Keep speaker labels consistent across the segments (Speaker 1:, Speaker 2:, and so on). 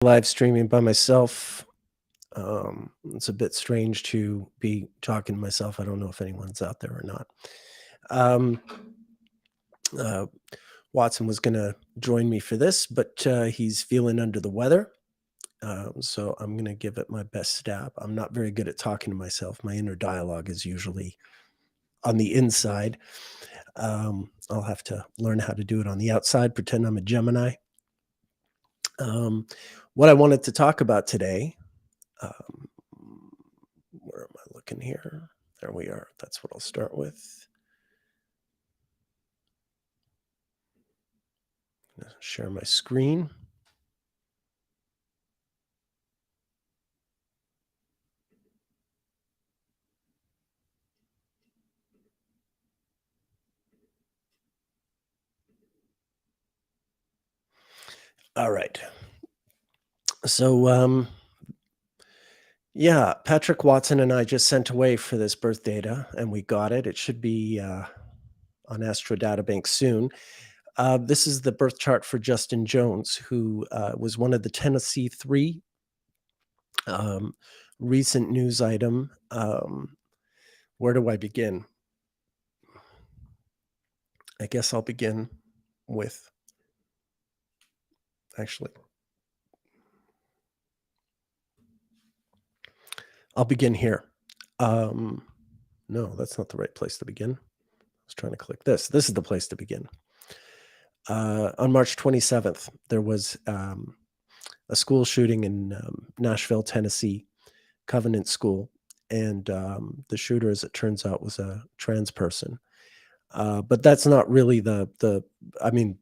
Speaker 1: Live streaming by myself. It's a bit strange to be talking to myself. I don't know if anyone's out there or not. Um, uh, Watson was going to join me for this, but he's feeling under the weather. So I'm going to give it my best stab. I'm not very good at talking to myself. My inner dialogue is usually on the inside. I'll have to learn how to do it on the outside, pretend I'm a Gemini. What I wanted to talk about today, um, where am I looking here? There we are. That's what I'll start with. Share my screen. All right. So, yeah, Patrick Watson and I just sent away for this birth data, and we got it. It should be on Astro Databank soon. This is the birth chart for Justin Jones, who was one of the Tennessee Three. Recent news item. Where do I begin? I guess I'll begin with, actually, I'll begin here. No, that's not the right place to begin. I was trying to click this. This is the place to begin. On March 27th, there was a school shooting in Nashville, Tennessee, Covenant School. And the shooter, as it turns out, was a trans person. But that's not really I mean,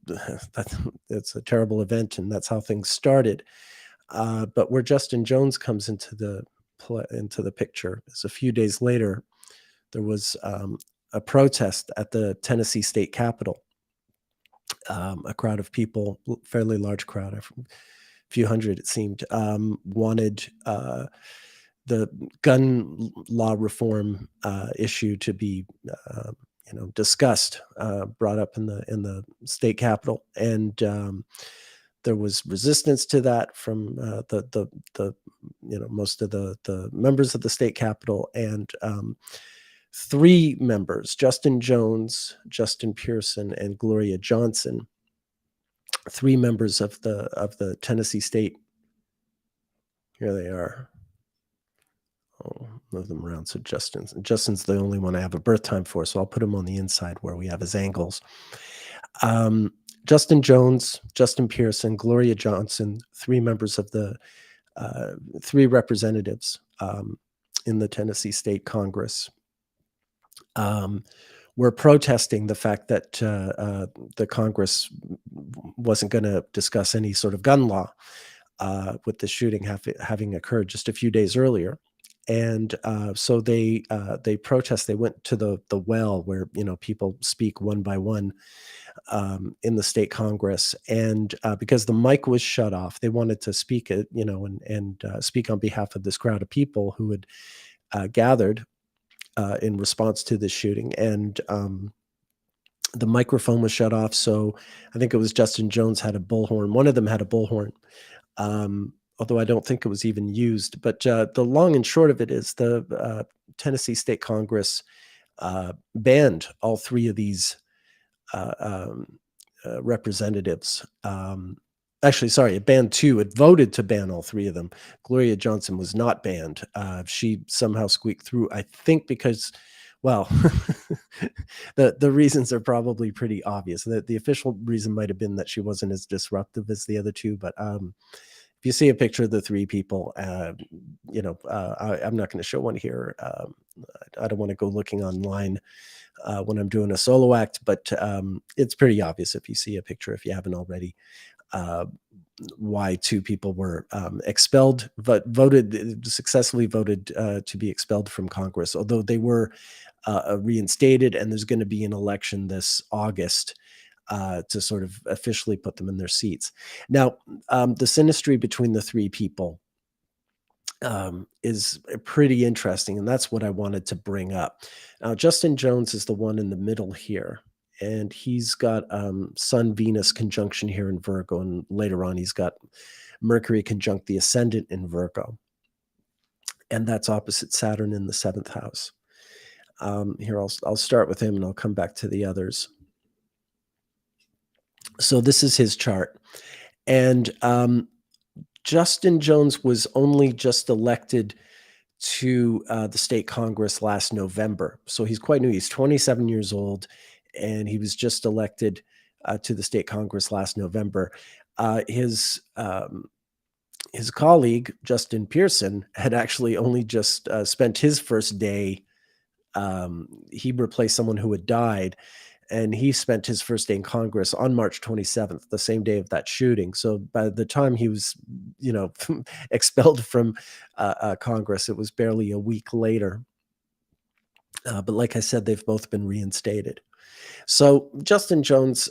Speaker 1: it's a terrible event, and that's how things started. But where Justin Jones comes into the picture is a few days later, there was a protest at the Tennessee state capitol. A crowd of people, fairly large crowd, a few hundred it seemed, wanted the gun law reform issue to be discussed, brought up in the state capitol, and there was resistance to that from the most of the members of the state capitol, and three members: Justin Jones, Justin Pearson, and Gloria Johnson. Three members of the Tennessee state. Here they are. I'll move them around. So Justin's the only one I have a birth time for, so I'll put him on the inside where we have his angles. Justin Jones, Justin Pearson, Gloria Johnson, three members of the three representatives in the Tennessee State Congress, were protesting the fact that the Congress wasn't going to discuss any sort of gun law with the shooting having occurred just a few days earlier. And so they protest. They went to the well where people speak one by one in the state Congress, and because the mic was shut off, they wanted to speak it, and speak on behalf of this crowd of people who had gathered in response to this shooting. And the microphone was shut off. So I think it was Justin Jones had a bullhorn. One of them had a bullhorn. Although I don't think it was even used. But the long and short of it is the Tennessee State Congress banned all three of these representatives. Actually, sorry, it banned two. It voted to ban all three of them. Gloria Johnson was not banned. She somehow squeaked through, I think because, well, the reasons are probably pretty obvious. The official reason might have been that she wasn't as disruptive as the other two, but if you see a picture of the three people, I'm not going to show one here. I don't want to go looking online when I'm doing a solo act, but it's pretty obvious if you see a picture, if you haven't already, why two people were expelled, but successfully voted to be expelled from Congress, although they were reinstated, and there's going to be an election this August to sort of officially put them in their seats. Now, the synastry between the three people is pretty interesting, and that's what I wanted to bring up. Now, Justin Jones is the one in the middle here, and he's got Sun Venus conjunction here in Virgo, and later on he's got Mercury conjunct the ascendant in Virgo. And that's opposite Saturn in the 7th house. Here, I'll start with him and I'll come back to the others. So this is his chart. And Justin Jones was only just elected to the state Congress last November. So he's quite new. He's 27 years old, and he was just elected to the state Congress last November. His colleague, Justin Pearson, had actually only just spent his first day. He replaced someone who had died, and he spent his first day in Congress on March 27th, the same day of that shooting. So by the time he was, expelled from Congress, it was barely a week later. But like I said, they've both been reinstated. So Justin Jones,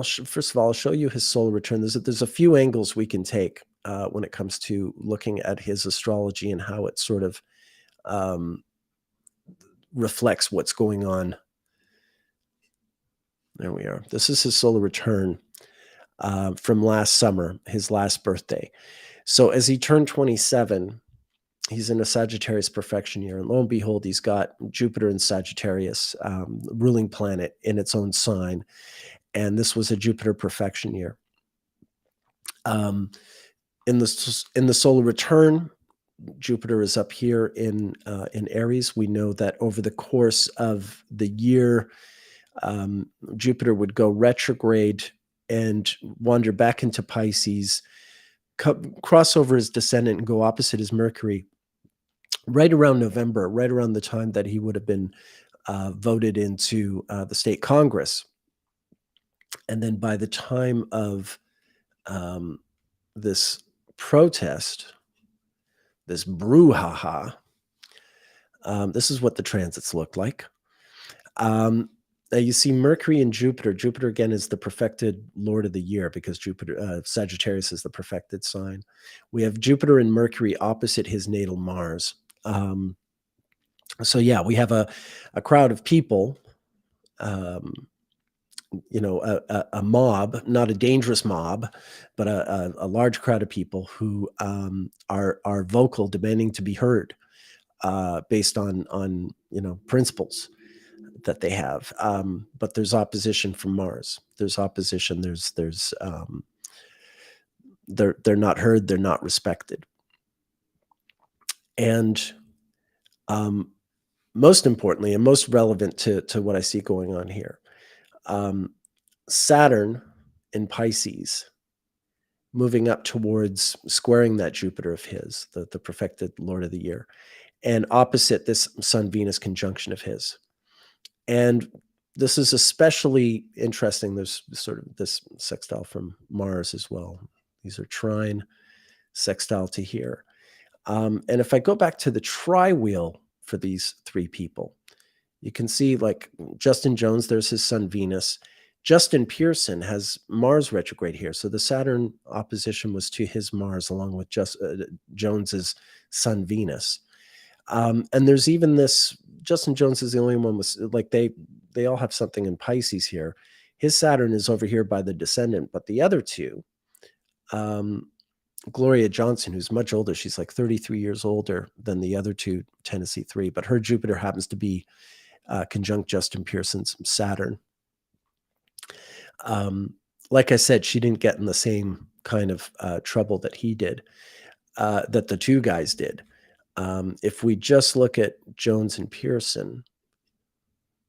Speaker 1: first of all, I'll show you his solar return. There's a few angles we can take when it comes to looking at his astrology and how it sort of reflects what's going on. There we are. This is his solar return from last summer, his last birthday. So as he turned 27, he's in a Sagittarius perfection year. And lo and behold, he's got Jupiter in Sagittarius, ruling planet in its own sign. And this was a Jupiter perfection year. In the solar return, Jupiter is up here in Aries. We know that over the course of the year, Jupiter would go retrograde and wander back into Pisces, cross over his descendant and go opposite his Mercury right around November, right around the time that he would have been voted into the state Congress. And then by the time of this protest, this brouhaha, this is what the transits look like. Now you see Mercury and Jupiter. Jupiter, again, is the perfected Lord of the year because Jupiter, Sagittarius is the perfected sign. We have Jupiter and Mercury opposite his natal Mars. So yeah, we have a crowd of people, a mob, not a dangerous mob, but a large crowd of people who are vocal, demanding to be heard based on principles that they have. But there's opposition from Mars. There's opposition. They're not heard. They're not respected. And most importantly, and most relevant to what I see going on here, Saturn in Pisces moving up towards squaring that Jupiter of his, the perfected Lord of the year, and opposite this Sun-Venus conjunction of his. And this is especially interesting. There's sort of this sextile from Mars as well. These are trine, sextile to here. And if I go back to the tri-wheel for these three people, you can see like Justin Jones, there's his Sun-Venus. Justin Pearson has Mars retrograde here. So the Saturn opposition was to his Mars along with Jones's Sun-Venus. And there's even this, Justin Jones is the only one with, like they all have something in Pisces here. His Saturn is over here by the descendant, but the other two, Gloria Johnson, who's much older, she's like 33 years older than the other two, Tennessee 3, but her Jupiter happens to be conjunct Justin Pearson's Saturn. Like I said, she didn't get in the same kind of trouble that he did, that the two guys did. If we just look at Jones and Pearson,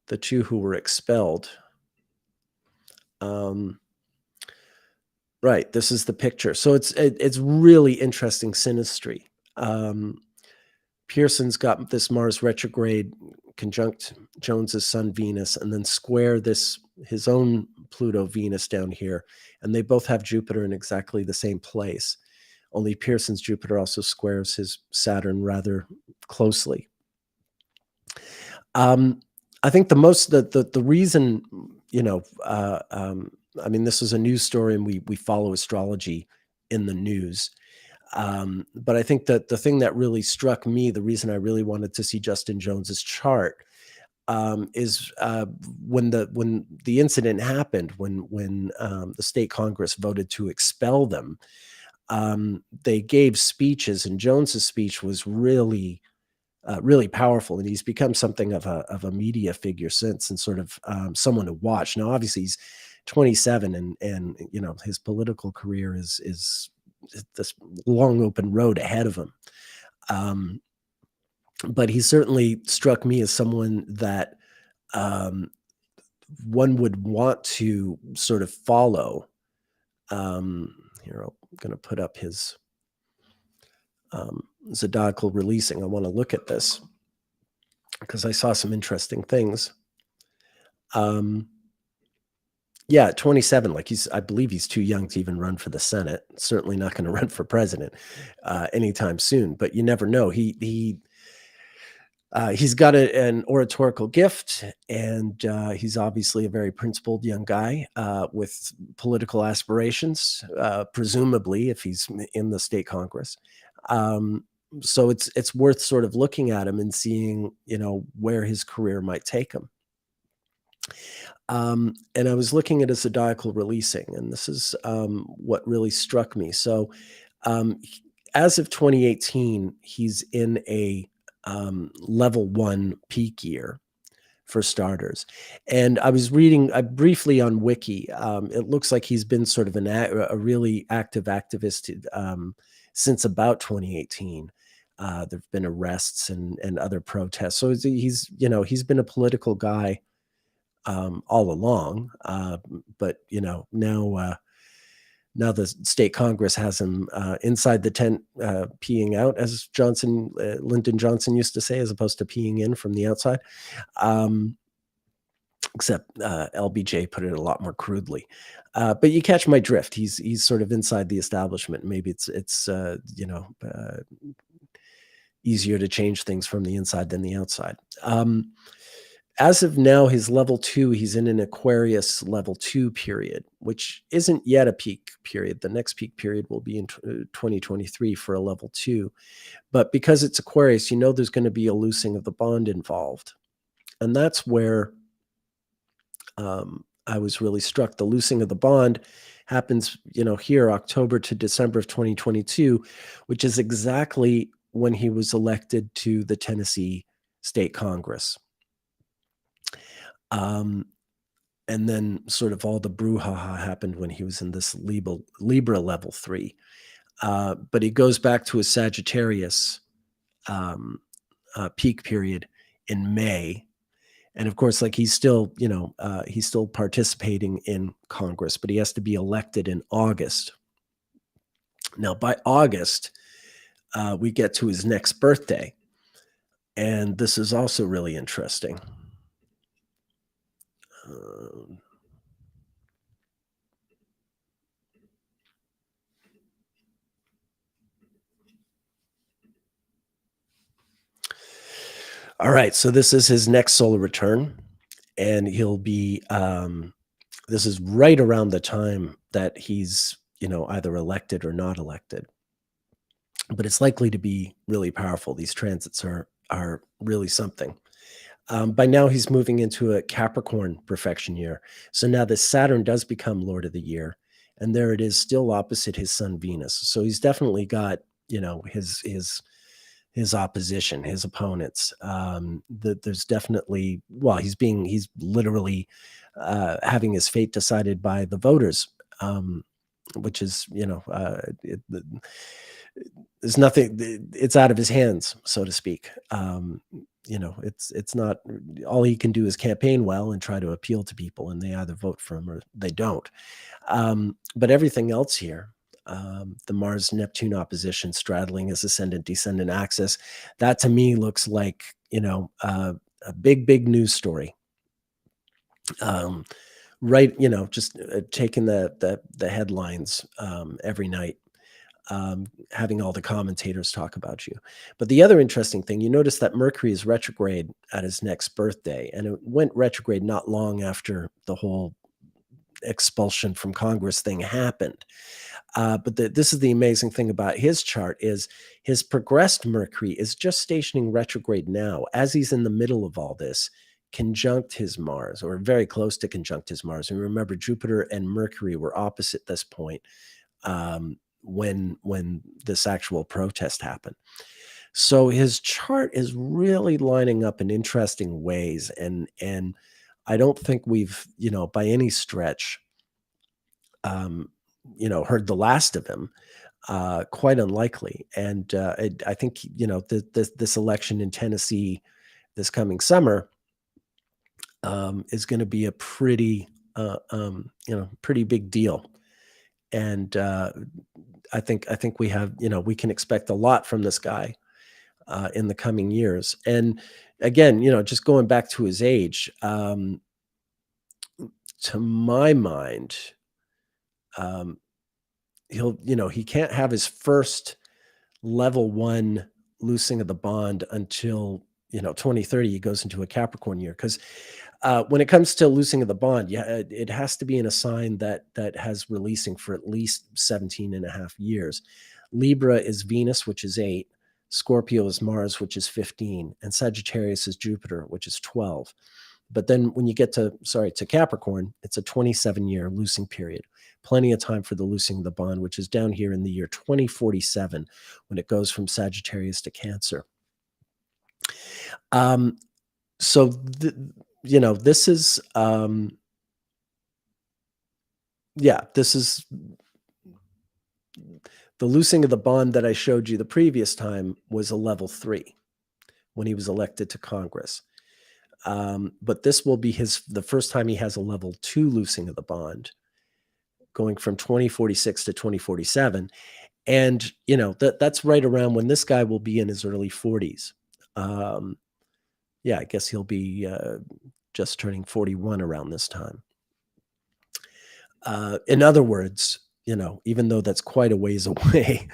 Speaker 1: the two who were expelled, right, this is the picture. So it's really interesting synastry. Pearson's got this Mars retrograde conjunct Jones's Sun Venus, and then square his own Pluto Venus down here, and they both have Jupiter in exactly the same place. Only Pearson's Jupiter also squares his Saturn rather closely. I think the reason, I mean, this is a news story and we follow astrology in the news. But I think that the thing that really struck me, the reason I really wanted to see Justin Jones's chart, is when the incident happened, when the state Congress voted to expel them, they gave speeches, and Jones's speech was really powerful, and he's become something of a media figure since, and sort of someone to watch. Now, obviously, he's 27, and his political career is this long open road ahead of him. Um, but he certainly struck me as someone that um, one would want to sort of follow. Here, I'm going to put up his zodiacal releasing. I want to look at this because I saw some interesting things. Yeah, at 27, like I believe he's too young to even run for the Senate. Certainly not going to run for president anytime soon. But you never know. He's got an oratorical gift, and he's obviously a very principled young guy with political aspirations, presumably if he's in the state Congress. So it's worth sort of looking at him and seeing, where his career might take him. And I was looking at his zodiacal releasing, and this is what really struck me. So, as of 2018, he's in a level 1 peak year for starters. And I was reading briefly on Wiki. It looks like he's been sort of a really active activist since about 2018. There've been arrests and other protests. So he's been a political guy all along. But now the state Congress has him inside the tent peeing out, as Lyndon Johnson used to say, as opposed to peeing in from the outside. Except LBJ put it a lot more crudely. But you catch my drift. He's sort of inside the establishment. Maybe it's easier to change things from the inside than the outside. As of now, his level 2, he's in an Aquarius level 2 period, which isn't yet a peak period. The next peak period will be in 2023 for a level 2. But because it's Aquarius, there's going to be a loosing of the bond involved. And that's where I was really struck. The loosing of the bond happens, here, October to December of 2022, which is exactly when he was elected to the Tennessee State Congress. And then sort of all the brouhaha happened when he was in this Libra level 3. But he goes back to his Sagittarius peak period in May. And of course, like he's still participating in Congress, but he has to be elected in August. Now, by August, we get to his next birthday. And this is also really interesting. All right, so this is his next solar return, and he'll be this is right around the time that he's either elected or not elected. But it's likely to be really powerful. These transits are really something. By now, he's moving into a Capricorn perfection year. So now the Saturn does become Lord of the Year, and there it is, still opposite his sun Venus. So he's definitely got his opposition, his opponents. There's definitely he's literally having his fate decided by the voters, which is there's nothing. It's out of his hands, so to speak. It's not, all he can do is campaign well and try to appeal to people, and they either vote for him or they don't. But everything else here, the Mars-Neptune opposition straddling his ascendant-descendant axis, that to me looks like, a big news story. Right, just taking the headlines every night. Having all the commentators talk about you. But the other interesting thing, you notice that Mercury is retrograde at his next birthday, and it went retrograde not long after the whole expulsion from Congress thing happened. But this is the amazing thing about his chart, is his progressed Mercury is just stationing retrograde now. As he's in the middle of all this, conjunct his Mars, or very close to conjunct his Mars. And remember, Jupiter and Mercury were opposite this point when this actual protest happened. So his chart is really lining up in interesting ways, and I don't think we've, by any stretch, heard the last of him. Quite unlikely. And I think, this election in Tennessee this coming summer is going to be a pretty big deal. And I think we have, we can expect a lot from this guy in the coming years. And again, just going back to his age, to my mind, he can't have his first level 1 loosing of the bond until 2030. He goes into a Capricorn year, because when it comes to loosing of the bond, it has to be in a sign that has releasing for at least 17 and a half years. Libra is Venus, which is 8. Scorpio is Mars, which is 15, and Sagittarius is Jupiter, which is 12. But then when you get to Capricorn, it's a 27-year loosing period. Plenty of time for the loosing of the bond, which is down here in the year 2047, when it goes from Sagittarius to Cancer. So this is this is the loosing of the bond that I showed you the previous time was a level 3 when he was elected to Congress. But this will be the first time he has a level 2 loosing of the bond, going from 2046 to 2047. And, that's right around when this guy will be in his early 40s. I guess he'll be just turning 41 around this time. In other words, even though that's quite a ways away,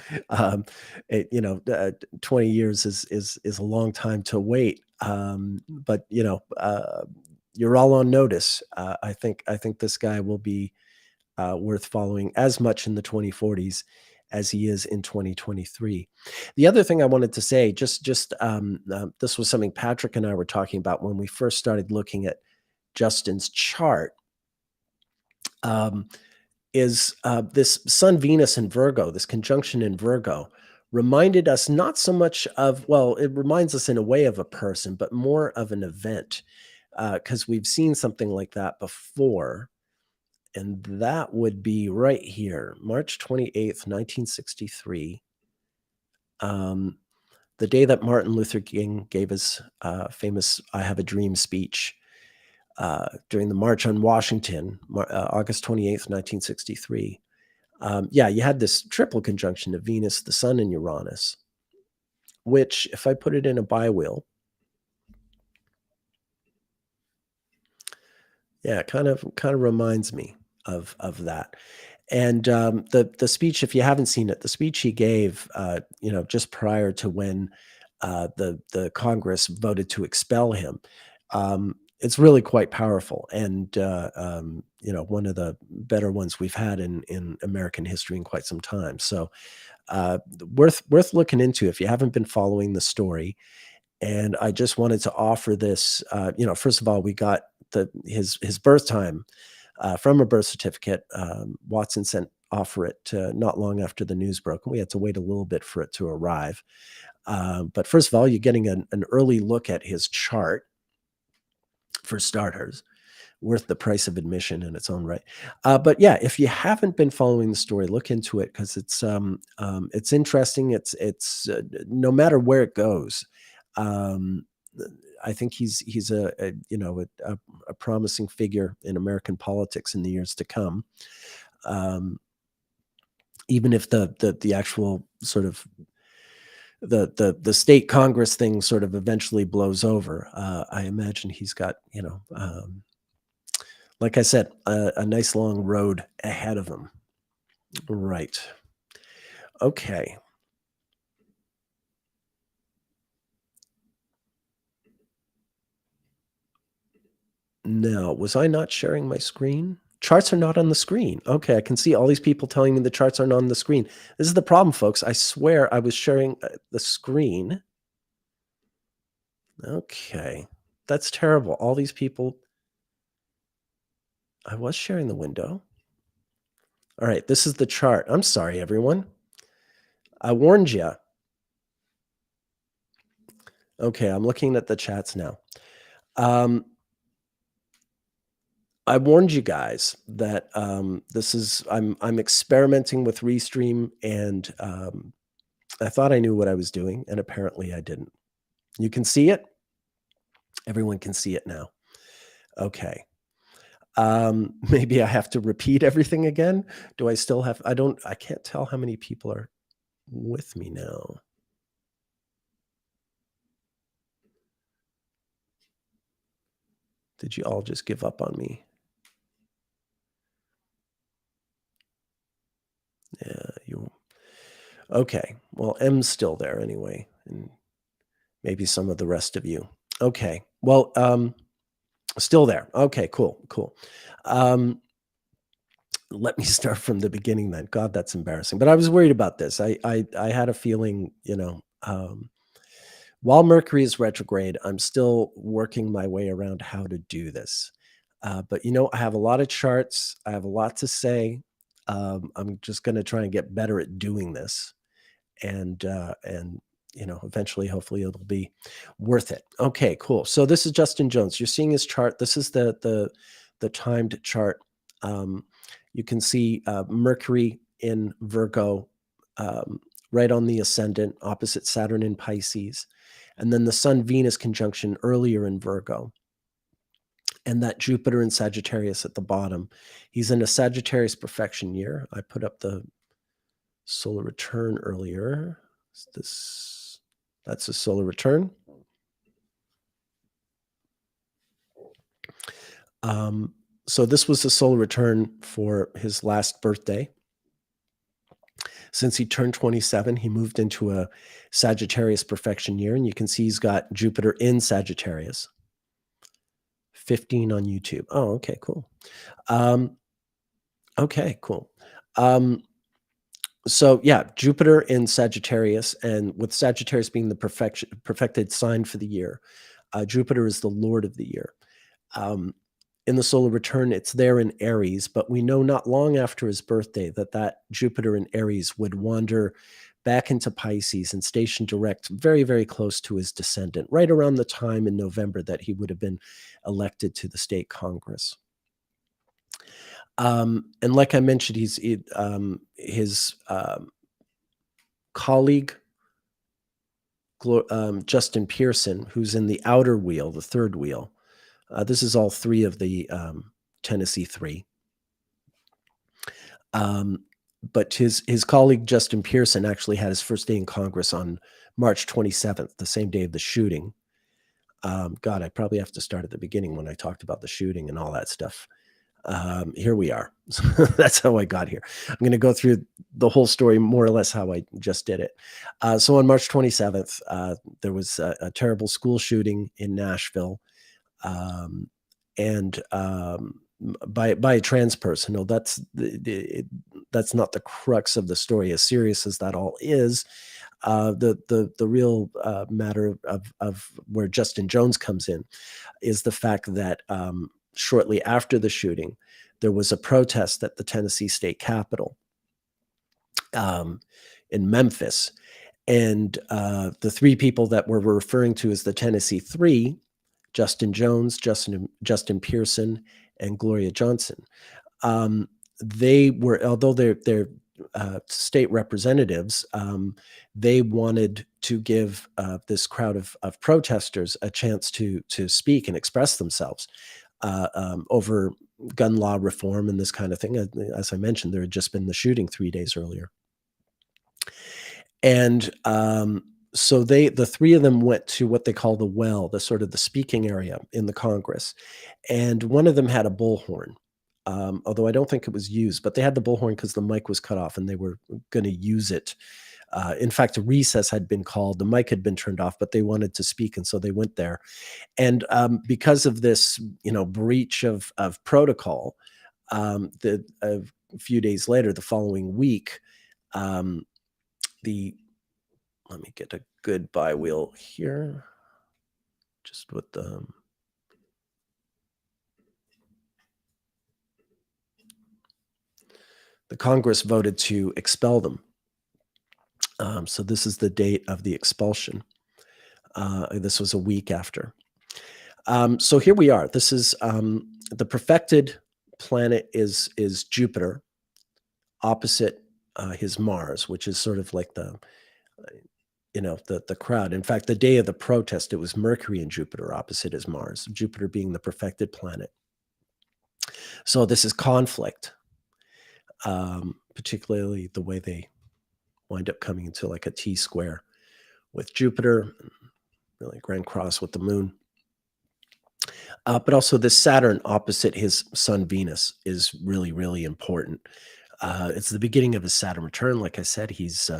Speaker 1: 20 years is a long time to wait. But you're all on notice. I think this guy will be worth following as much in the 2040s as he is in 2023. The other thing I wanted to say, just this was something Patrick and I were talking about when we first started looking at Justin's chart. Is this Sun Venus in Virgo, this conjunction in Virgo, reminded us not so much of, it reminds us in a way of a person, but more of an event, because we've seen something like that before. And that would be right here, March 28th, 1963, the day that Martin Luther King gave his famous I Have a Dream speech. During the March on Washington, August 28th, 1963. You had this triple conjunction of Venus, the Sun, and Uranus, which, if I put it in a biwheel, kind of reminds me of that. And the speech, if you haven't seen it, the speech he gave, just prior to when the Congress voted to expel him, it's really quite powerful, and one of the better ones we've had in American history in quite some time. So worth looking into if you haven't been following the story. And I just wanted to offer this. First of all, we got his birth time from a birth certificate. Watson sent offer it not long after the news broke, and we had to wait a little bit for it to arrive. But first of all, you're getting an early look at his chart. For starters, worth the price of admission in its own right. But if you haven't been following the story, look into it, because it's interesting. It's no matter where it goes, I think he's a promising figure in American politics in the years to come. Even if the actual sort of the state Congress thing sort of eventually blows over, I imagine he's got, like I said, a nice long road ahead of him. Right. Okay. Now, was I not sharing my screen? Charts are not on the screen. Okay, I can see all these people telling me the charts are not on the screen. This is the problem, folks. I swear I was sharing the screen. Okay. That's terrible. All these people. I was sharing the window. All right, this is the chart. I'm sorry, everyone. I warned you. Okay, I'm looking at the chats now. Um, I warned you guys that this is I'm experimenting with Restream, and I thought I knew what I was doing, and apparently I didn't. You can see it. Everyone can see it now. Okay. Maybe I have to repeat everything again. Do I still have? I can't tell how many people are with me now. Did you all just give up on me? Yeah, you. Okay. Well, M's still there anyway, and maybe some of the rest of you. Okay. Well, still there. Okay, cool, cool. Let me start from the beginning then. God, that's embarrassing. But I was worried about this. I had a feeling, while Mercury is retrograde, I'm still working my way around how to do this. But I have a lot of charts. I have a lot to say. I'm just going to try and get better at doing this, and eventually, hopefully, it'll be worth it. Okay, cool. So this is Justin Jones. You're seeing his chart. This is the timed chart. You can see Mercury in Virgo, right on the ascendant, opposite Saturn in Pisces, and then the Sun Venus conjunction earlier in Virgo, and that Jupiter in Sagittarius at the bottom. He's in a Sagittarius perfection year. I put up the solar return earlier. That's a solar return. So this was a solar return for his last birthday. Since he turned 27, he moved into a Sagittarius perfection year, and you can see he's got Jupiter in Sagittarius. 15 on YouTube. Oh, okay, cool. Okay, cool. So yeah, Jupiter in Sagittarius, and with Sagittarius being the perfected sign for the year, Jupiter is the lord of the year. In the solar return, it's there in Aries, but we know not long after his birthday that Jupiter in Aries would wander back into Pisces and station direct very, very close to his descendant, right around the time in November that he would have been elected to the state Congress. And like I mentioned, his colleague, Justin Pearson, who's in the outer wheel, the third wheel. This is all three of the Tennessee Three. But his colleague, Justin Pearson, actually had his first day in Congress on March 27th, the same day of the shooting. God, I probably have to start at the beginning when I talked about the shooting and all that stuff. Here we are. That's how I got here. I'm going to go through the whole story, more or less how I just did it. So on March 27th, there was a terrible school shooting in Nashville. And by a trans person. No, that's not the crux of the story. As serious as that all is, the real matter of where Justin Jones comes in is the fact that shortly after the shooting, there was a protest at the Tennessee State Capitol in Memphis, and the three people that we're referring to as the Tennessee Three: Justin Jones, Justin Pearson, and Gloria Johnson. They were, although they're state representatives, they wanted to give this crowd of protesters a chance to speak and express themselves over gun law reform and this kind of thing. As I mentioned, there had just been the shooting 3 days earlier. And so the three of them went to what they call the well, the sort of the speaking area in the Congress. And one of them had a bullhorn, although I don't think it was used, but they had the bullhorn because the mic was cut off and they were going to use it. In fact, a recess had been called, the mic had been turned off, but they wanted to speak. And so they went there. And because of this, breach of protocol, a few days later, the following week, let me get a good by wheel here. Just with the the Congress voted to expel them. So this is the date of the expulsion. This was a week after. So here we are. This is the perfected planet is Jupiter, opposite his Mars, which is sort of like the crowd. In fact, the day of the protest, it was Mercury and Jupiter opposite his Mars, Jupiter being the perfected planet. So this is conflict, particularly the way they wind up coming into like a T square with Jupiter, really grand cross with the moon. But also this Saturn opposite his sun Venus is really, really important. It's the beginning of his Saturn return. Like I said, he's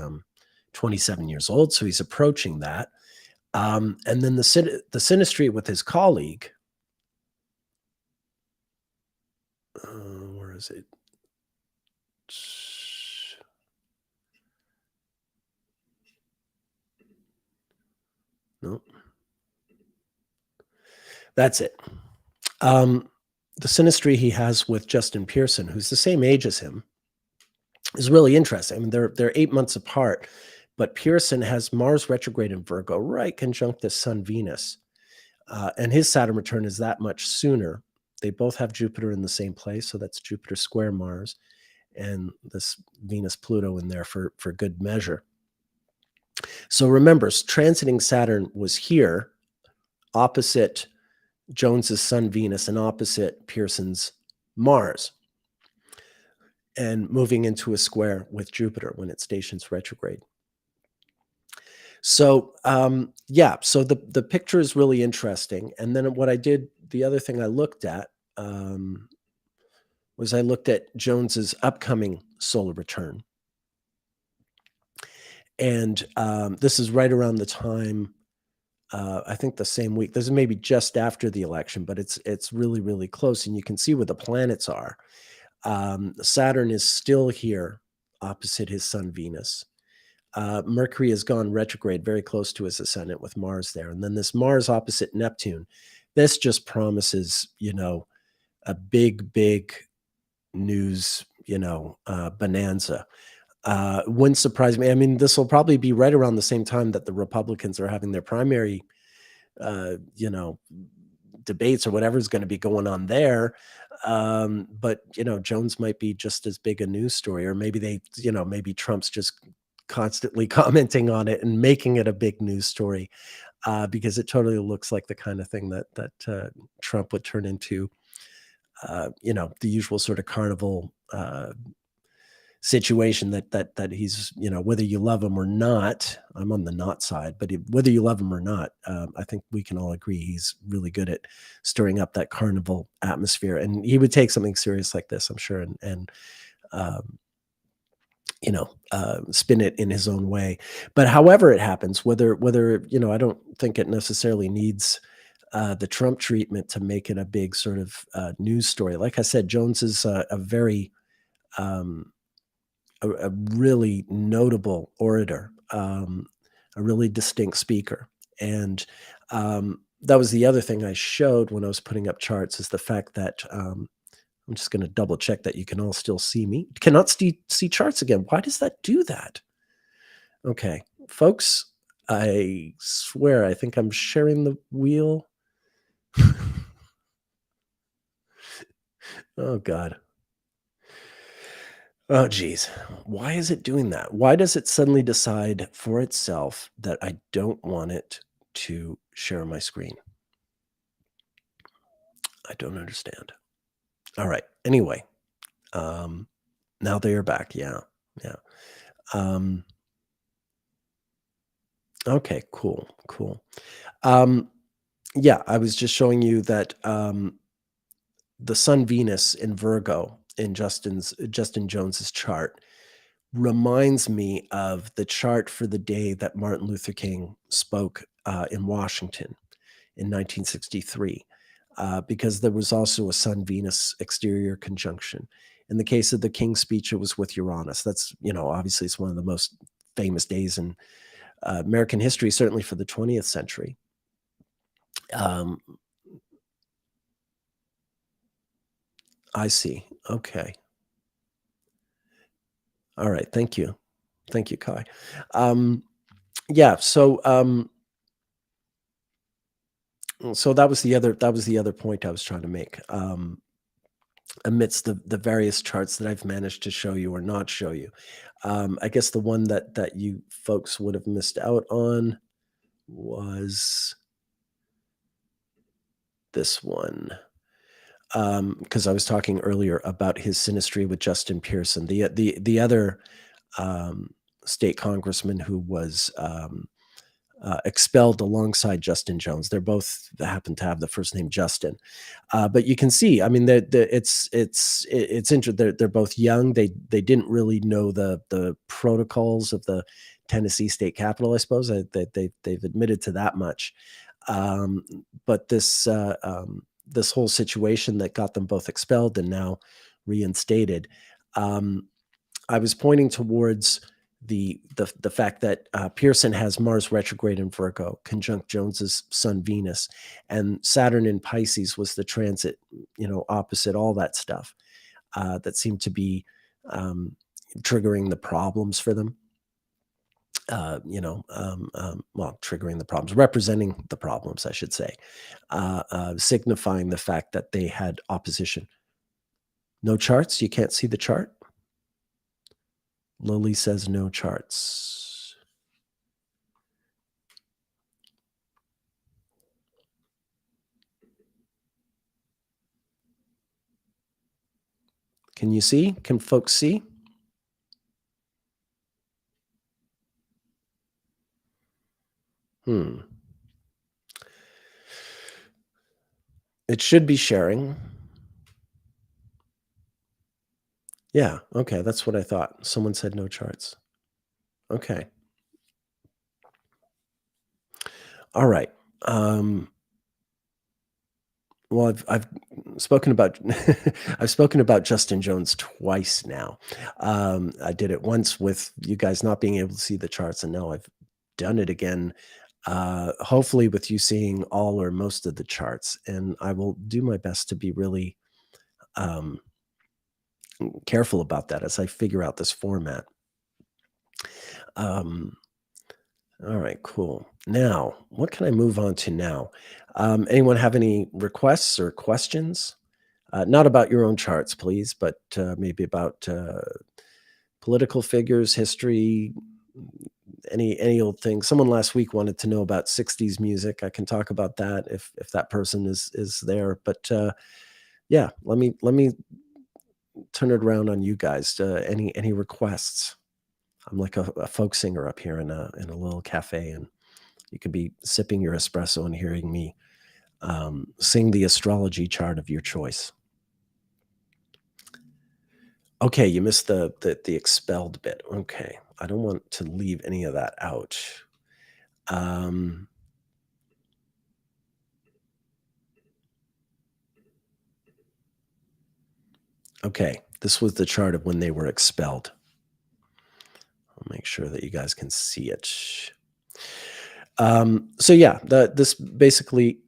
Speaker 1: 27 years old, so he's approaching that. And then the synastry with his colleague, where is it? No, that's it. The synastry he has with Justin Pearson, who's the same age as him, is really interesting. I mean, they're 8 months apart, but Pearson has Mars retrograde in Virgo, right conjunct the Sun Venus, and his Saturn return is that much sooner. They both have Jupiter in the same place, so that's Jupiter square Mars, and this Venus Pluto in there for good measure. So remember, transiting Saturn was here, opposite Jones's Sun Venus and opposite Pearson's Mars, and moving into a square with Jupiter when it stations retrograde. So yeah, so the picture is really interesting. And then what I did, the other thing I looked at was I looked at Jones's upcoming solar return. And this is right around the time, I think the same week. This is maybe just after the election, but it's really, really close. And you can see where the planets are. Saturn is still here opposite his sun Venus. Mercury has gone retrograde very close to his ascendant with Mars there. And then this Mars opposite Neptune, this just promises, a big, big news, bonanza. Wouldn't surprise me. I mean, this will probably be right around the same time that the Republicans are having their primary, debates or whatever is going to be going on there. But, Jones might be just as big a news story, or maybe maybe Trump's just constantly commenting on it and making it a big news story, because it totally looks like the kind of thing that Trump would turn into, the usual sort of carnival situation that he's, whether you love him or not, I'm on the not side, but whether you love him or not, I think we can all agree he's really good at stirring up that carnival atmosphere. And he would take something serious like this, I'm sure, and spin it in his own way. But however it happens, whether I don't think it necessarily needs the Trump treatment to make it a big sort of news story. Like I said, Jones is a very a really notable orator, a really distinct speaker. And that was the other thing I showed when I was putting up charts, is the fact that I'm just going to double check that you can all still see me. Cannot see charts again. Why does that do that? Okay, folks, I swear, I think I'm sharing the wheel. Oh, God. Oh, geez. Why is it doing that? Why does it suddenly decide for itself that I don't want it to share my screen? I don't understand. All right. Anyway, now they are back. Yeah. Yeah. Okay, cool. Yeah, I was just showing you that the Sun Venus in Virgo in Justin Jones's chart reminds me of the chart for the day that Martin Luther King spoke in Washington in 1963, because there was also a Sun Venus exterior conjunction. In the case of the King's speech, it was with Uranus. That's, obviously it's one of the most famous days in American history, certainly for the 20th century. I see. Okay. All right. Thank you. Thank you, Kai. Yeah. So that was the other point I was trying to make. Amidst the various charts that I've managed to show you or not show you, I guess the one that you folks would have missed out on was this one. Because I was talking earlier about his synastry with Justin Pearson, the other state congressman who was expelled alongside Justin Jones. They're both happen to have the first name Justin, but you can see. I mean, it's interesting. They're both young. They didn't really know the protocols of the Tennessee state capitol. I suppose they've admitted to that much. But this whole situation that got them both expelled and now reinstated. I was pointing towards the fact that Pearson has Mars retrograde in Virgo, conjunct Jones's Sun Venus, and Saturn in Pisces was the transit, opposite all that stuff that seemed to be triggering the problems for them. Triggering the problems, representing the problems, I should say, signifying the fact that they had opposition. No charts? You can't see the chart? Lily says no charts. Can you see? Can folks see? It should be sharing. Yeah, okay, that's what I thought. Someone said no charts. Okay. All right. Well, I've spoken about I've spoken about Justin Jones twice now. I did it once with you guys not being able to see the charts, and now I've done it again. Hopefully, with you seeing all or most of the charts, and I will do my best to be really careful about that as I figure out this format. All right, cool. Now, what can I move on to now? Anyone have any requests or questions? Not about your own charts, please, but maybe about political figures, history, any old thing. Someone last week wanted to know about 60s music. I can talk about that if that person is there. But yeah, let me turn it around on you guys. Any requests? I'm like a folk singer up here in a little cafe, and you could be sipping your espresso and hearing me sing the astrology chart of your choice. Okay, you missed the expelled bit. Okay, I don't want to leave any of that out. Okay, this was the chart of when they were expelled. I'll make sure that you guys can see it. So yeah, this basically,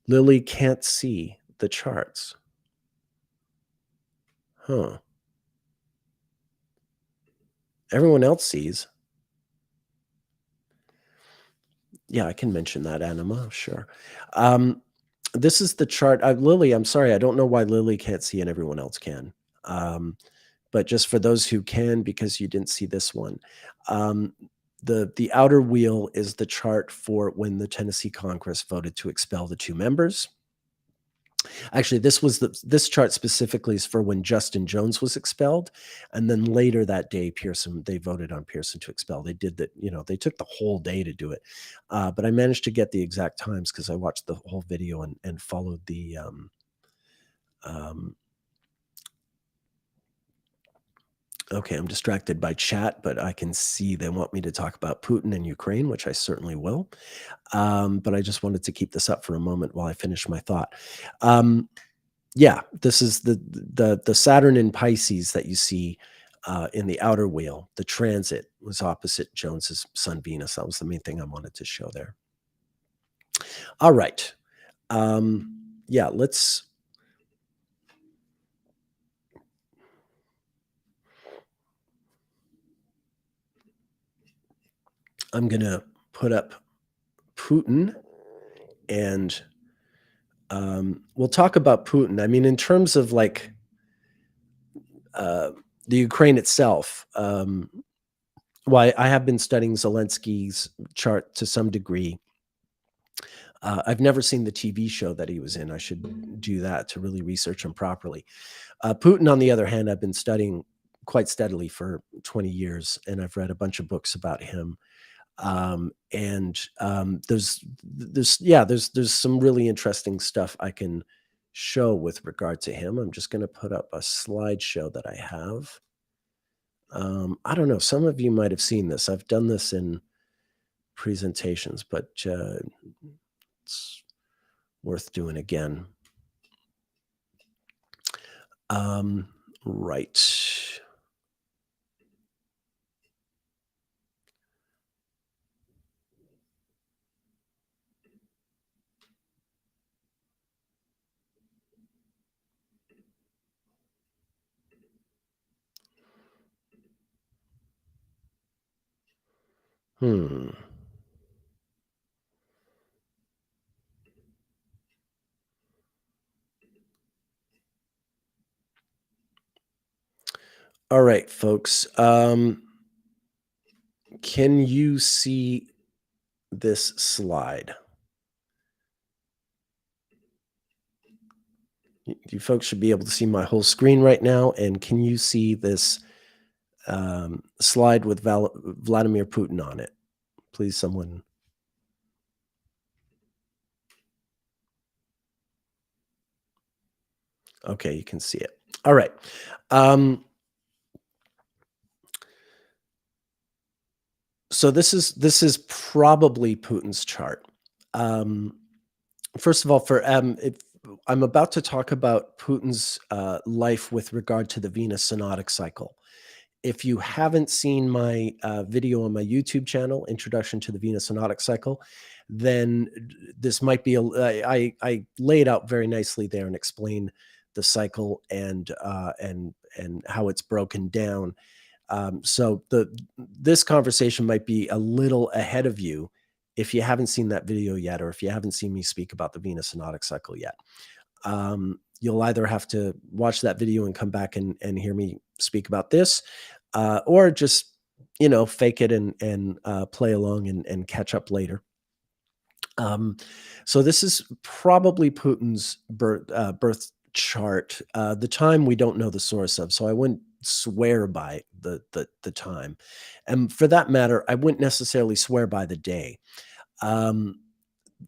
Speaker 1: Lily can't see the charts. Huh. Everyone else sees. Yeah, I can mention that, Anima, sure. This is the chart. Lily, I'm sorry, I don't know why Lily can't see and everyone else can. But just for those who can, because you didn't see this one, the outer wheel is the chart for when the Tennessee Congress voted to expel the two members. Actually, this chart specifically is for when Justin Jones was expelled, and then later that day, they voted on Pearson to expel. They did that, they took the whole day to do it, but I managed to get the exact times because I watched the whole video and followed the. Okay, I'm distracted by chat, but I can see they want me to talk about Putin and Ukraine, which I certainly will. But I just wanted to keep this up for a moment while I finish my thought. Yeah, this is the Saturn in Pisces that you see in the outer wheel. The transit was opposite Jones's Sun Venus. That was the main thing I wanted to show there. All right. Yeah, let's. I'm going to put up Putin, and we'll talk about Putin. I mean, in terms of like uh, the Ukraine itself, well, I have been studying Zelensky's chart to some degree. I've never seen the TV show that he was in. I should do that to really research him properly. Putin, on the other hand, I've been studying quite steadily for 20 years, and I've read a bunch of books about him. There's some really interesting stuff I can show with regard to him. I'm just going to put up a slideshow that I have. I don't know. Some of you might have seen this. I've done this in presentations, but it's worth doing again. Right. Hmm. All right, folks. Can you see this slide? You folks should be able to see my whole screen right now. And can you see this slide with Vladimir Putin on it? Please, someone. Okay, you can see it. All right. So this is probably Putin's chart. First of all, if I'm about to talk about Putin's life with regard to the Venus synodic cycle. If you haven't seen my video on my YouTube channel, Introduction to the Venus synodic cycle, then this might be I lay it out very nicely there and explain the cycle and how it's broken down. So this conversation might be a little ahead of you if you haven't seen that video yet, or if you haven't seen me speak about the Venus synodic cycle yet. You'll either have to watch that video and come back and hear me speak about this, or just, fake it and play along and catch up later. So this is probably Putin's birth chart. The time we don't know the source of, so I wouldn't swear by the time, and for that matter, I wouldn't necessarily swear by the day.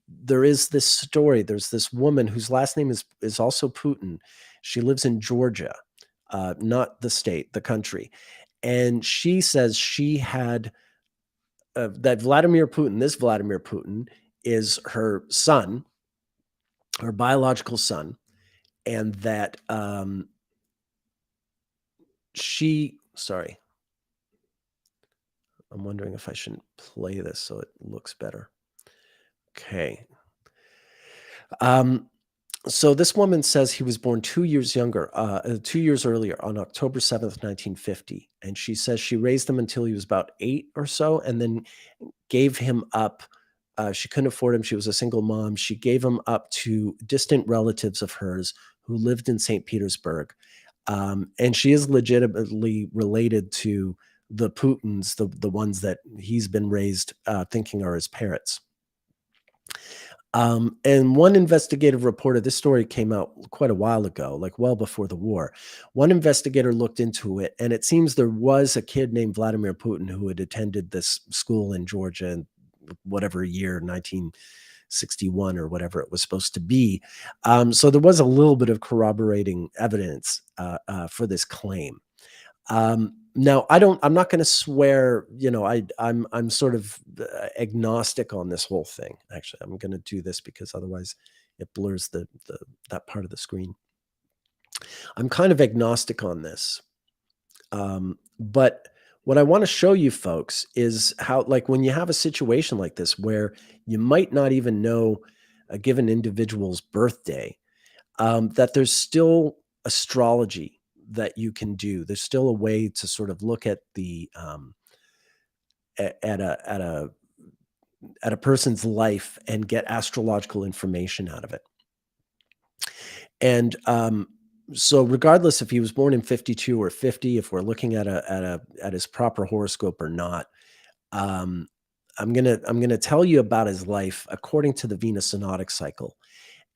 Speaker 1: There is this story. There's this woman whose last name is also Putin. She lives in Georgia, not the state, the country, and she says she had that Vladimir Putin. This Vladimir Putin is her son, her biological son, and that sorry, I'm wondering if I shouldn't play this so it looks better. Okay. So this woman says he was born 2 years younger, 2 years earlier on October 7th, 1950. And she says she raised him until he was about 8 or so, and then gave him up. She couldn't afford him. She was a single mom. She gave him up to distant relatives of hers who lived in St. Petersburg. And she is legitimately related to the Putins, the ones that he's been raised thinking are his parents. And one investigative reporter, this story came out quite a while ago, like well before the war. One investigator looked into it, and it seems there was a kid named Vladimir Putin who had attended this school in Georgia in whatever year, 1961 or whatever it was supposed to be. So there was a little bit of corroborating evidence for this claim. Now I'm not going to swear, I'm sort of agnostic on this whole thing. Actually, I'm going to do this because otherwise it blurs that part of the screen. I'm kind of agnostic on this. But what I want to show you folks is how, like, when you have a situation like this where you might not even know a given individual's birthday, that there's still astrology that you can do. There's still a way to sort of look at the at a person's life and get astrological information out of it. And so regardless if he was born in 52 or 50, if we're looking at his proper horoscope or not, um, I'm gonna tell you about his life according to the Venus synodic cycle.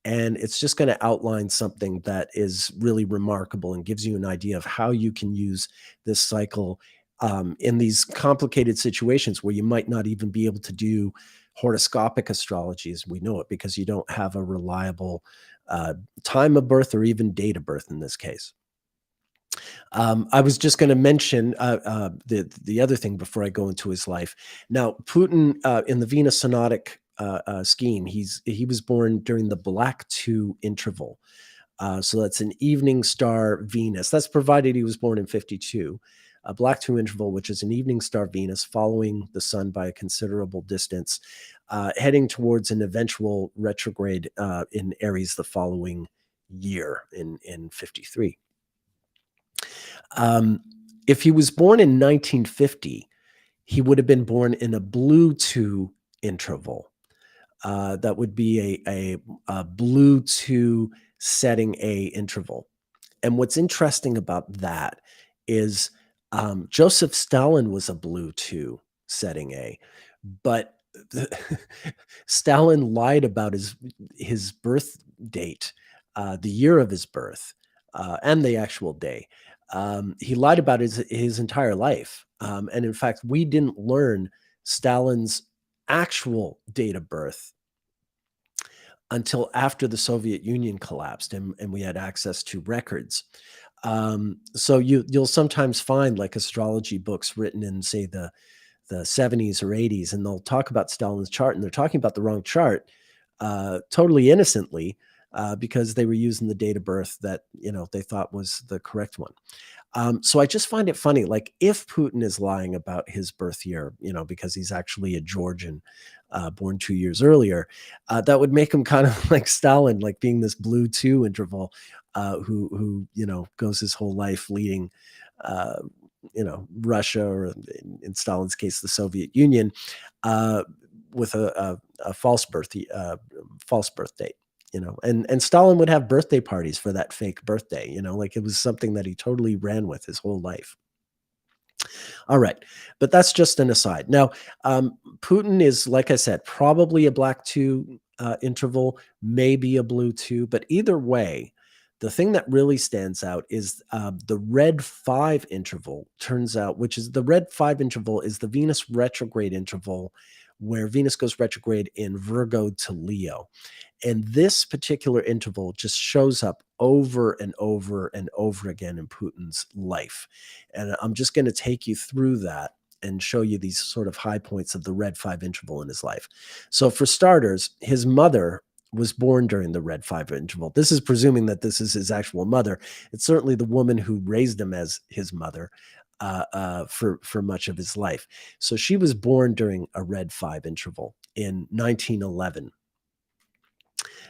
Speaker 1: And it's just going to outline something that is really remarkable and gives you an idea of how you can use this cycle in these complicated situations where you might not even be able to do horoscopic astrology as we know it, because you don't have a reliable time of birth or even date of birth in this case. I was just going to mention the other thing before I go into his life. Now, Putin in the Venus synodic scheme, he was born during the Black 2 interval. So that's an evening star Venus. That's provided he was born in 52. A Black 2 interval, which is an evening star Venus following the sun by a considerable distance, heading towards an eventual retrograde in Aries the following year in 53. If he was born in 1950, he would have been born in a Blue 2 interval. That would be a Blue 2 setting A interval. And what's interesting about that is Joseph Stalin was a Blue 2 setting A, but Stalin lied about his birth date, the year of his birth, and the actual day. He lied about his entire life. And in fact, we didn't learn Stalin's actual date of birth until after the Soviet Union collapsed and we had access to records. So you'll sometimes find like astrology books written in, say, the 70s or 80s, and they'll talk about Stalin's chart, and they're talking about the wrong chart totally innocently because they were using the date of birth that they thought was the correct one. So I just find it funny, like if Putin is lying about his birth year, because he's actually a Georgian, born 2 years earlier, that would make him kind of like Stalin, like being this Blue 2 interval, who goes his whole life leading, Russia, or in Stalin's case, the Soviet Union, with a false birth date. And Stalin would have birthday parties for that fake birthday, like it was something that he totally ran with his whole life. All right, but that's just an aside. Now, Putin is, like I said, probably a Black 2 interval, maybe a Blue 2, but either way, the thing that really stands out is the Red 5 interval, turns out, which is the Red 5 interval is the Venus retrograde interval, where Venus goes retrograde in Virgo to Leo. And this particular interval just shows up over and over and over again in Putin's life. And I'm just going to take you through that and show you these sort of high points of the Red 5 interval in his life. So for starters, his mother was born during the Red 5 interval. This is presuming that this is his actual mother. It's certainly the woman who raised him as his mother for much of his life. So she was born during a Red 5 interval in 1911.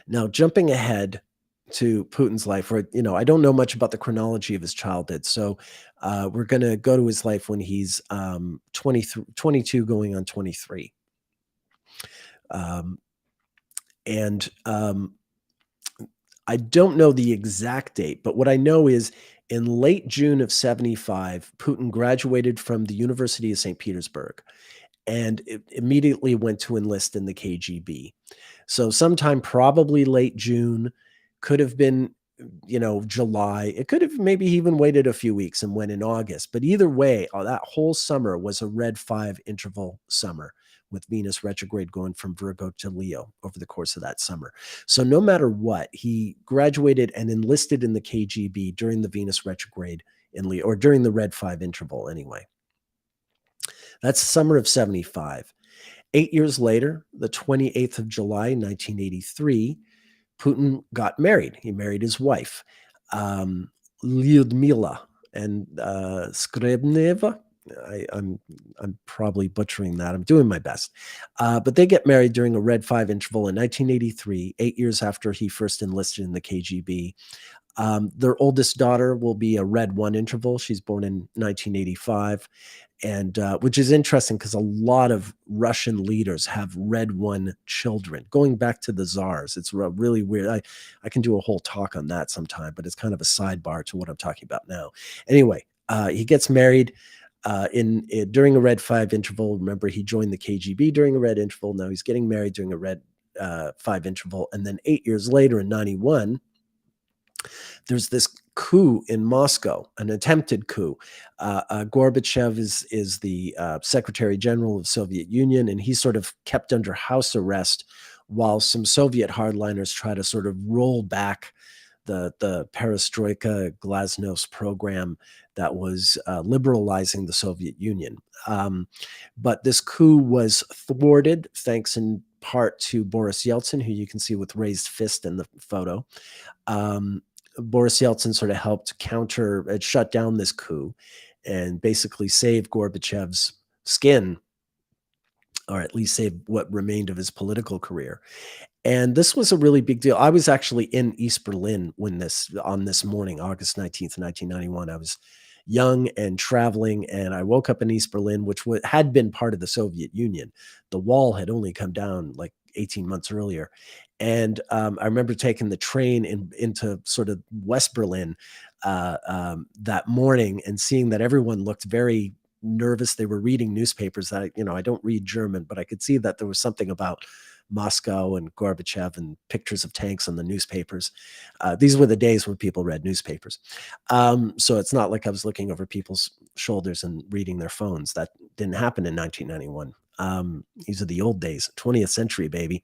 Speaker 1: Now, jumping ahead to Putin's life, or, I don't know much about the chronology of his childhood. So we're going to go to his life when he's 22 going on 23. I don't know the exact date, but what I know is in late June of 75, Putin graduated from the University of St. Petersburg and immediately went to enlist in the KGB. So sometime probably late June, could have been, July. It could have maybe even waited a few weeks and went in August. But either way, that whole summer was a Red 5 interval summer, with Venus retrograde going from Virgo to Leo over the course of that summer. So no matter what, he graduated and enlisted in the KGB during the Venus retrograde in Leo, or during the Red 5 interval anyway. That's the summer of 75. 8 years later, the 28th of July, 1983, Putin got married. He married his wife, Lyudmila and Skrebneva. I'm probably butchering that. I'm doing my best. But they get married during a Red 5 interval in 1983, 8 years after he first enlisted in the KGB. Their oldest daughter will be a red 1 interval. She's born in 1985, and which is interesting because a lot of Russian leaders have red 1 children, going back to the czars. It's really weird. I can do a whole talk on that sometime, but it's kind of a sidebar to what I'm talking about now. Anyway, he gets married during a red 5 interval. Remember, he joined the KGB during a red interval. Now he's getting married during a red 5 interval. And then 8 years later in 91, there's this coup in Moscow, an attempted coup. Gorbachev is the Secretary General of the Soviet Union, and he's sort of kept under house arrest while some Soviet hardliners try to sort of roll back the perestroika glasnost program that was liberalizing the Soviet Union. But this coup was thwarted thanks in part to Boris Yeltsin, who you can see with raised fist in the photo. Boris Yeltsin sort of helped shut down this coup and basically save Gorbachev's skin, or at least save what remained of his political career. And this was a really big deal. I was actually in East Berlin on this morning, August 19th, 1991. I was young and traveling, and I woke up in East Berlin, which had been part of the Soviet Union. The wall had only come down like 18 months earlier. And I remember taking the train into sort of West Berlin that morning and seeing that everyone looked very nervous. They were reading newspapers. I don't read German, but I could see that there was something about Moscow and Gorbachev and pictures of tanks on the newspapers. These were the days when people read newspapers. So it's not like I was looking over people's shoulders and reading their phones. That didn't happen in 1991. These are the old days, 20th century, baby.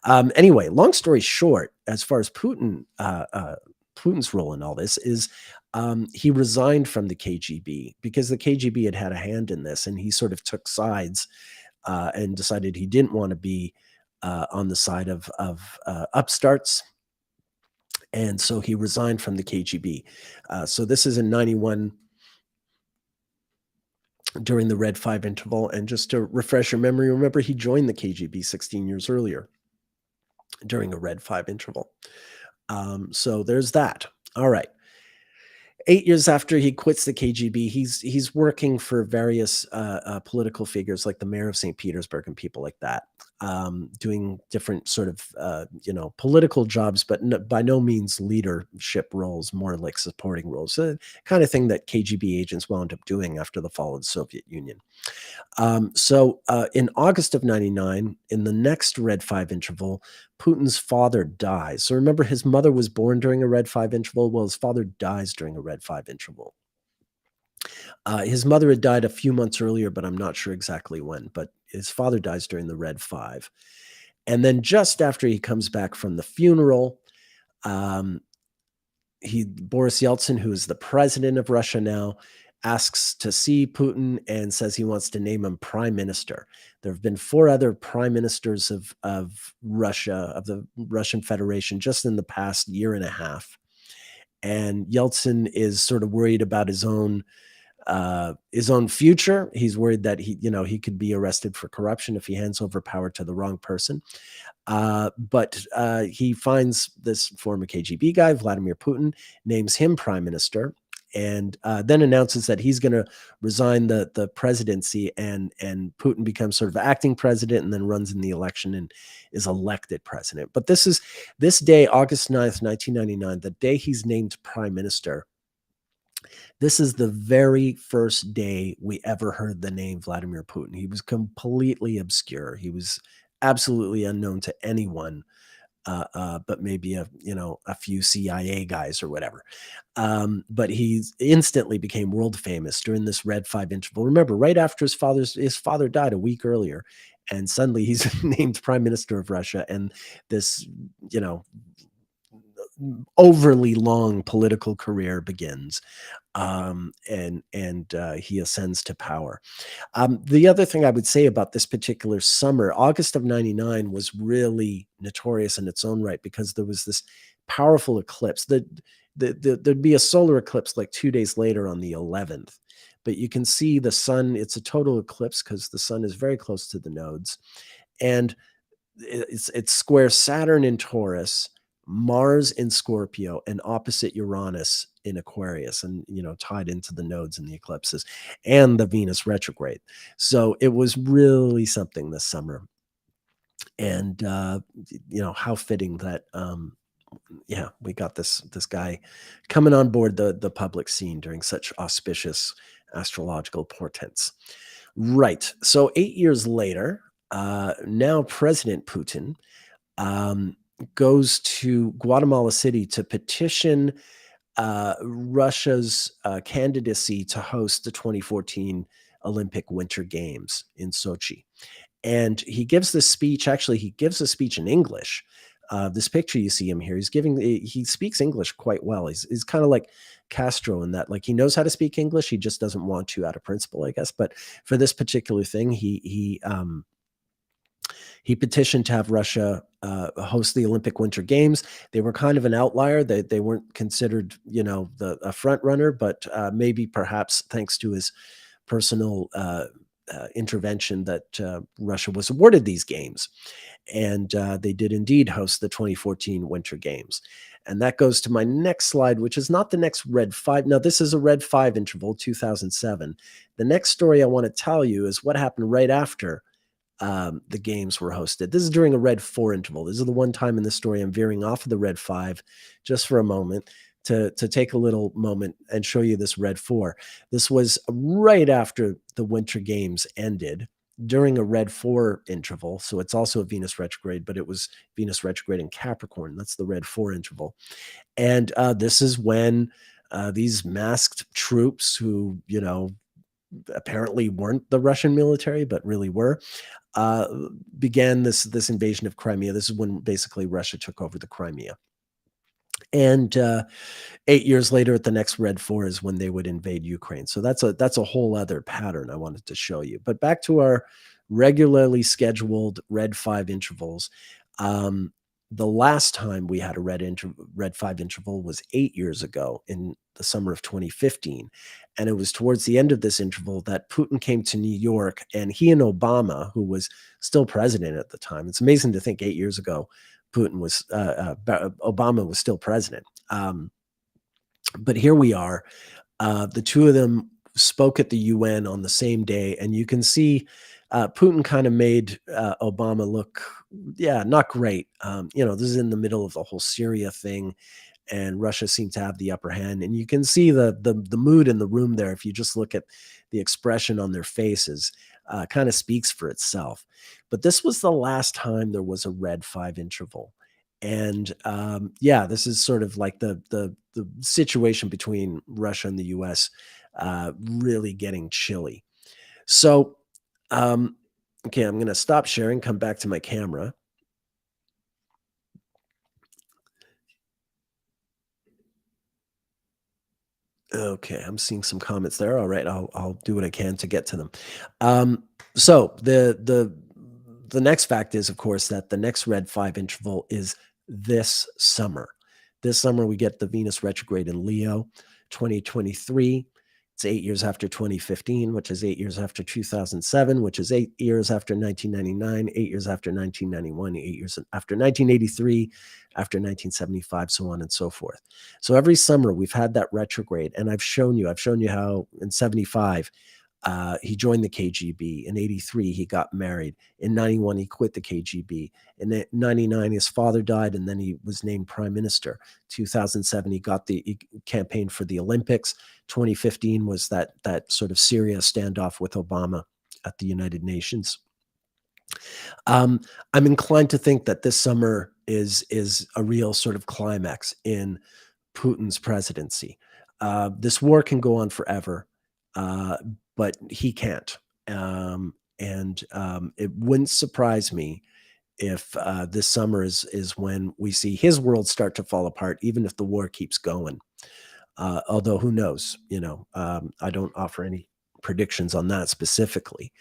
Speaker 1: Anyway, long story short, as far as Putin's role in all this is, he resigned from the KGB because the KGB had a hand in this, and he sort of took sides and decided he didn't want to be on the side of upstarts. And so he resigned from the KGB. So this is in 91 during the Red 5 interval. And just to refresh your memory, remember he joined the KGB 16 years earlier during a Red 5 interval. So there's that. All right. 8 years after he quits the KGB, he's working for various political figures like the mayor of St. Petersburg and people like that, doing different sort of political jobs, but by no means leadership roles, more like supporting roles, kind of thing that KGB agents wound up doing after the fall of the Soviet Union. So in August of 99, in the next Red 5 interval, Putin's father dies. So remember, his mother was born during a Red 5 interval. Well, his father dies during a Red 5 interval. His mother had died a few months earlier, but I'm not sure exactly when. But his father dies during the Red 5. And then just after he comes back from the funeral, Boris Yeltsin, who is the president of Russia now, asks to see Putin and says he wants to name him prime minister. There have been 4 other prime ministers of Russia, of the Russian Federation, just in the past year and a half. And Yeltsin is sort of worried about his own future. He's worried that he could be arrested for corruption if he hands over power to the wrong person. But he finds this former KGB guy, Vladimir Putin, names him prime minister, and then announces that he's going to resign the presidency, and Putin becomes sort of acting president and then runs in the election and is elected president. But this day, August 9th, 1999, the day he's named prime minister, this is the very first day we ever heard the name Vladimir Putin. He was completely obscure. He was absolutely unknown to anyone, but maybe a few CIA guys or whatever. But he instantly became world famous during this Red 5 interval. Remember, right after his father died a week earlier, and suddenly he's named prime minister of Russia, and this overly long political career begins, and he ascends to power. The other thing I would say about this particular summer, August of 99, was really notorious in its own right because there was this powerful eclipse. There'd be a solar eclipse like 2 days later on the 11th, but you can see the sun. It's a total eclipse because the sun is very close to the nodes, and it's square Saturn in Taurus, Mars in Scorpio and opposite Uranus in Aquarius, and tied into the nodes and the eclipses and the Venus retrograde. So it was really something this summer. And how fitting that yeah, we got this guy coming on board the public scene during such auspicious astrological portents. Right. So 8 years later, now President Putin um, goes to Guatemala City to petition Russia's candidacy to host the 2014 Olympic Winter Games in Sochi. And he gives this speech. Actually, he gives a speech in English. This picture you see him here, he speaks English quite well. He's kind of like Castro in that, like, he knows how to speak English. He just doesn't want to out of principle, I guess. But for this particular thing, he petitioned to have Russia host the Olympic Winter Games. They were kind of an outlier. They weren't considered, a front runner, but maybe perhaps thanks to his personal intervention that Russia was awarded these games. And they did indeed host the 2014 Winter Games. And that goes to my next slide, which is not the next red 5. Now, this is a red 5 interval, 2007. The next story I want to tell you is what happened right after the games were hosted. This is during a red 4 interval. This is the one time in the story I'm veering off of the red 5 just for a moment to take a little moment and show you this red 4. This was right after the Winter Games ended during a red 4 interval. So it's also a Venus retrograde, but it was Venus retrograde in Capricorn. That's the red 4 interval. And this is when these masked troops who, apparently weren't the Russian military, but really were, began this invasion of Crimea. This is when basically Russia took over the Crimea. And 8 years later, at the next red 4 is when they would invade Ukraine. So that's a whole other pattern I wanted to show you. But back to our regularly scheduled red 5 intervals. The last time we had a red 5 interval was 8 years ago in the summer of 2015. And it was towards the end of this interval that Putin came to New York, and he and Obama, who was still president at the time — it's amazing to think 8 years ago, Obama was still president. But here we are. The two of them spoke at the UN on the same day, and you can see Putin kind of made Obama look, not great. This is in the middle of the whole Syria thing, and Russia seemed to have the upper hand. And you can see the mood in the room there. If you just look at the expression on their faces, kind of speaks for itself. But this was the last time there was a red 5 interval. And this is sort of like the situation between Russia and the US really getting chilly. So, okay, I'm going to stop sharing, come back to my camera. Okay, I'm seeing some comments there. All right, I'll do what I can to get to them. So the next fact is, of course, that the next red 5 interval is this summer. This summer we get the Venus retrograde in Leo, 2023. It's 8 years after 2015, which is 8 years after 2007, which is 8 years after 1999, 8 years after 1991, 8 years after 1983, after 1975, so on and so forth. So every summer we've had that retrograde, and I've shown you how in 75 he joined the KGB. In 83 he got married. In 91 he quit the KGB. In 99 his father died, and then he was named prime minister. 2007 he campaigned for the Olympics. 2015 was that sort of Syria standoff with Obama at the United Nations. I'm inclined to think that this summer is a real sort of climax in Putin's presidency. This war can go on forever, but he can't. It wouldn't surprise me if this summer is when we see his world start to fall apart, even if the war keeps going. Although who knows? I don't offer any predictions on that specifically.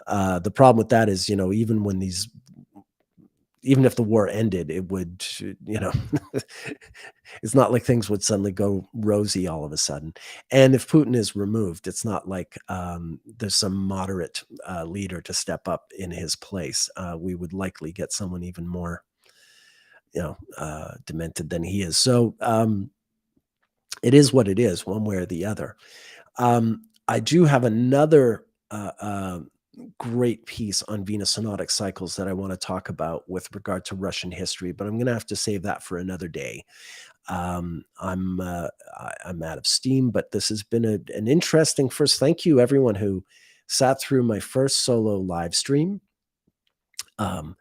Speaker 1: The problem with that is, even if the war ended, it would, it's not like things would suddenly go rosy all of a sudden. And if Putin is removed, it's not like there's some moderate leader to step up in his place. We would likely get someone even more, demented than he is. So it is what it is, one way or the other. I do have another great piece on Venus synodic cycles that I want to talk about with regard to Russian history, but I'm going to have to save that for another day. I'm out of steam, but this has been an interesting first. Thank you, everyone who sat through my first solo live stream. I'm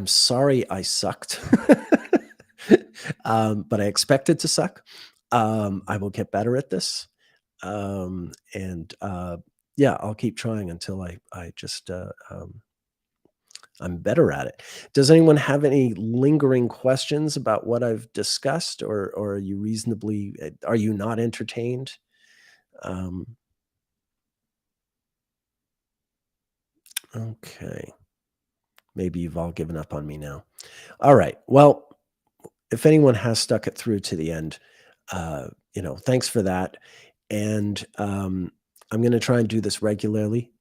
Speaker 1: sorry I sucked, but I expected to suck. I will get better at this. And yeah, I'll keep trying until I just I'm better at it. Does anyone have any lingering questions about what I've discussed, or are you reasonably are you not entertained? Um, okay, maybe you've all given up on me now. All right. Well, if anyone has stuck it through to the end, thanks for that. And I'm going to try and do this regularly.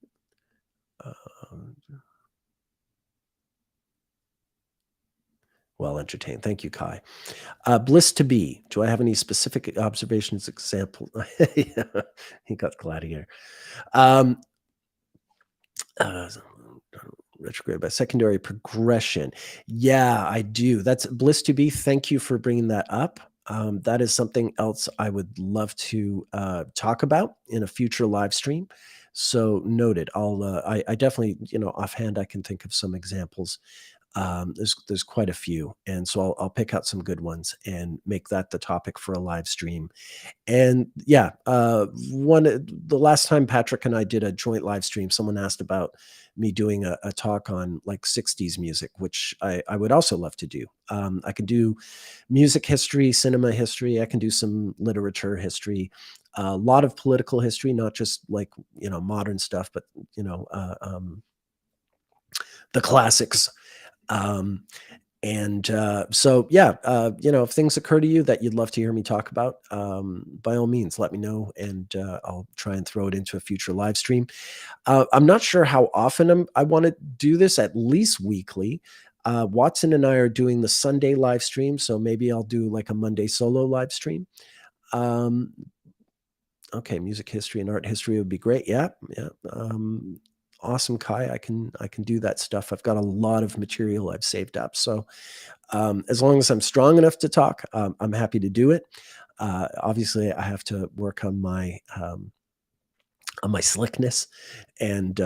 Speaker 1: Um, well entertained. Thank you, Kai. Bliss to be. Do I have any specific observations? Example. Yeah, he got gladiator. Um, uh, retrograde by secondary progression. Yeah, I do. That's bliss to be. Thank you for bringing that up. That is something else I would love to talk about in a future live stream. So noted. I definitely, offhand, I can think of some examples. There's quite a few, and so I'll pick out some good ones and make that the topic for a live stream. And yeah, the last time Patrick and I did a joint live stream, someone asked about me doing a talk on like 60s music, which I would also love to do. I can do music history, cinema history. I can do some literature history, a lot of political history, not just like, modern stuff, but, the classics. Um, so yeah, if things occur to you that you'd love to hear me talk about, by all means, let me know, and I'll try and throw it into a future live stream. I'm not sure how often I want to do this, at least weekly. Watson and I are doing the Sunday live stream, so maybe I'll do like a Monday solo live stream. Okay, music history and art history would be great. Yeah, yeah. Awesome, Kai. I can do that stuff. I've got a lot of material I've saved up. So as long as I'm strong enough to talk, I'm happy to do it. Obviously, I have to work on my slickness, and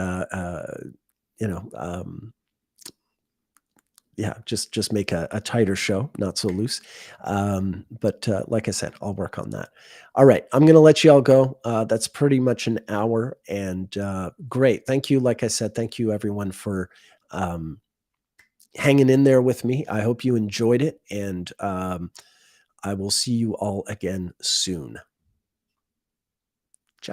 Speaker 1: yeah, just make a tighter show, not so loose. But like I said, I'll work on that. All right, I'm going to let you all go. That's pretty much an hour, and great. Thank you. Like I said, thank you everyone for hanging in there with me. I hope you enjoyed it, and I will see you all again soon.